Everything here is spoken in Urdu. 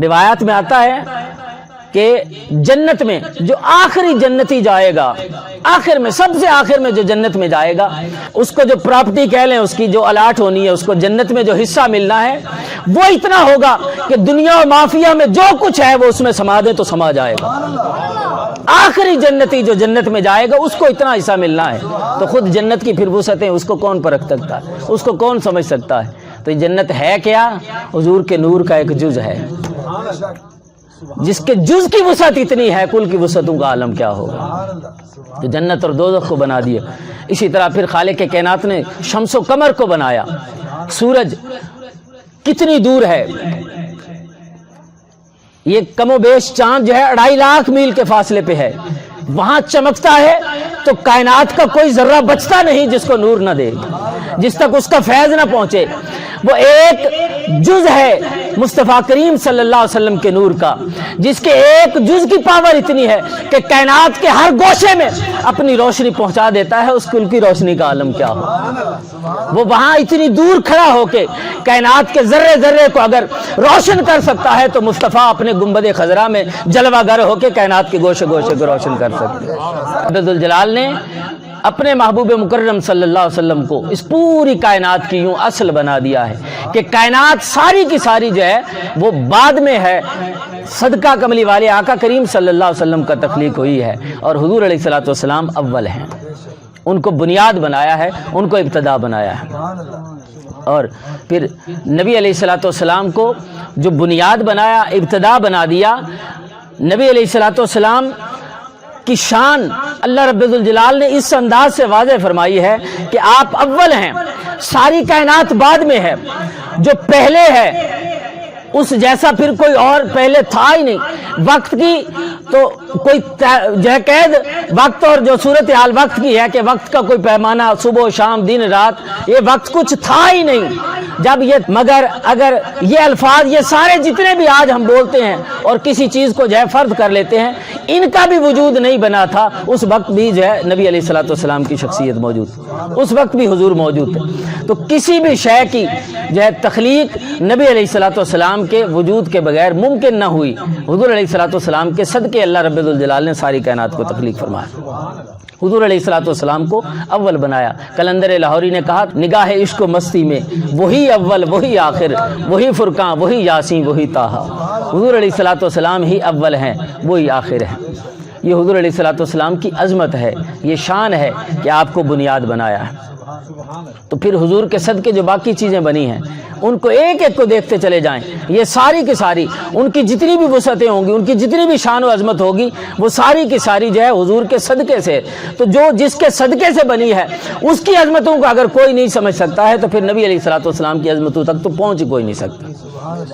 روایات میں آتا ہے کہ جنت میں جو آخری جنتی جائے گا، آخر میں سب سے آخر میں جو جنت میں جائے گا، اس کو جو پراپرٹی کہہ لیں، اس کی جو الاٹ ہونی ہے، اس کو جنت میں جو حصہ ملنا ہے وہ اتنا ہوگا کہ دنیا و مافیا میں جو کچھ ہے وہ اس میں سما دے تو سما جائے گا۔ آخری جنتی جو جنت میں جائے گا اس کو اتنا حصہ ملنا ہے، تو خود جنت کی پھر وسعتیں اس کو کون پرکھ سکتا ہے، اس کو کون سمجھ سکتا ہے؟ تو یہ جنت ہے کیا؟ حضور کے نور کا ایک جز ہے، جس کے جز کی وسعت اتنی ہے، کل کی وسعتوں کا عالم کیا ہوگا؟ تو جنت اور دوزخ کو بنا دیا۔ اسی طرح پھر خالق کائنات نے شمس و قمر کو بنایا۔ سورج کتنی دور ہے، یہ کم و بیش چاند جو ہے 2.5 لاکھ میل کے فاصلے پہ ہے، وہاں چمکتا ہے تو کائنات کا کوئی ذرہ بچتا نہیں جس کو نور نہ دے، جس تک اس کا فیض نہ پہنچے۔ وہ ایک جز ہے مصطفیٰ کریم صلی اللہ علیہ وسلم کے نور کا، جس کے ایک جز کی پاور اتنی ہے کہ کائنات کے ہر گوشے میں اپنی روشنی پہنچا دیتا ہے، اس کل کی روشنی کا عالم کیا ہو؟ وہ وہاں اتنی دور کھڑا ہو کے کائنات کے ذرے ذرے کو اگر روشن کر سکتا ہے تو مصطفیٰ اپنے گنبد خضرا میں جلوہ گر ہو کے کائنات کے گوشے گوشے کو روشن کر سکتے ہیں۔ رب الجلال نے اپنے محبوب مکرم صلی اللہ علیہ وسلم کو اس پوری کائنات کی یوں اصل بنا دیا ہے کہ کائنات ساری کی ساری جو ہے وہ بعد میں ہے، صدقہ کملی والے آقا کریم صلی اللہ علیہ وسلم کا تخلیق ہوئی ہے، اور حضور علیہ الصلوۃ والسلام اول ہیں، ان کو بنیاد بنایا ہے، ان کو ابتدا بنایا ہے۔ اور پھر نبی علیہ الصلوۃ والسلام کو جو بنیاد بنایا، ابتدا بنا دیا، نبی علیہ الصلوۃ والسلام کی شان اللہ رب الجلال نے اس انداز سے واضح فرمائی ہے کہ آپ اول ہیں، ساری کائنات بعد میں ہے، جو پہلے ہے اس جیسا پھر کوئی اور پہلے تھا ہی نہیں۔ وقت کی تو کوئی جو ہے قید وقت اور جو صورتحال وقت کی ہے کہ وقت کا کوئی پیمانہ صبح و شام دن رات، یہ وقت کچھ تھا ہی نہیں جب یہ، مگر اگر یہ الفاظ یہ سارے جتنے بھی آج ہم بولتے ہیں اور کسی چیز کو جو ہے فرض کر لیتے ہیں، ان کا بھی وجود نہیں بنا تھا، اس وقت بھی جو ہے نبی علیہ الصلوۃ والسلام کی شخصیت موجود تھی، اس وقت بھی حضور موجود تھے۔ تو کسی بھی شے کی جو ہے تخلیق نبی علیہ الصلوۃ والسلام کے وجود کے بغیر ممکن نہ ہوئی، حضور علیہ الصلوۃ والسلام کے صدقے اللہ رب الجلال نے ساری کائنات کو تخلیق فرمایا، حضور علیہ الصلوۃ والسلام کو اول بنایا۔ کلندر لاہوری نے کہا، نگاہ عشق و مستی میں وہی اول وہی آخر، وہی فرقاں وہی یاسین وہی طٰہٰ، حضور علیہ الصلوۃ والسلام ہی اول ہیں وہی آخر ہیں۔ یہ حضور علیہ الصلوۃ والسلام کی عظمت ہے، یہ شان ہے کہ آپ کو بنیاد بنایا ہے۔ تو پھر حضور کے صدقے جو باقی چیزیں بنی ہیں ان کو ایک ایک کو دیکھتے چلے جائیں، یہ ساری کی ساری ان کی جتنی بھی وسعتیں ہوں گی، ان کی جتنی بھی شان و عظمت ہوگی، وہ ساری کی ساری جو ہے حضور کے صدقے سے۔ تو جو جس کے صدقے سے بنی ہے اس کی عظمتوں کو اگر کوئی نہیں سمجھ سکتا ہے تو پھر نبی علیہ الصلوۃ والسلام کی عظمتوں تک تو پہنچ کوئی نہیں سکتا۔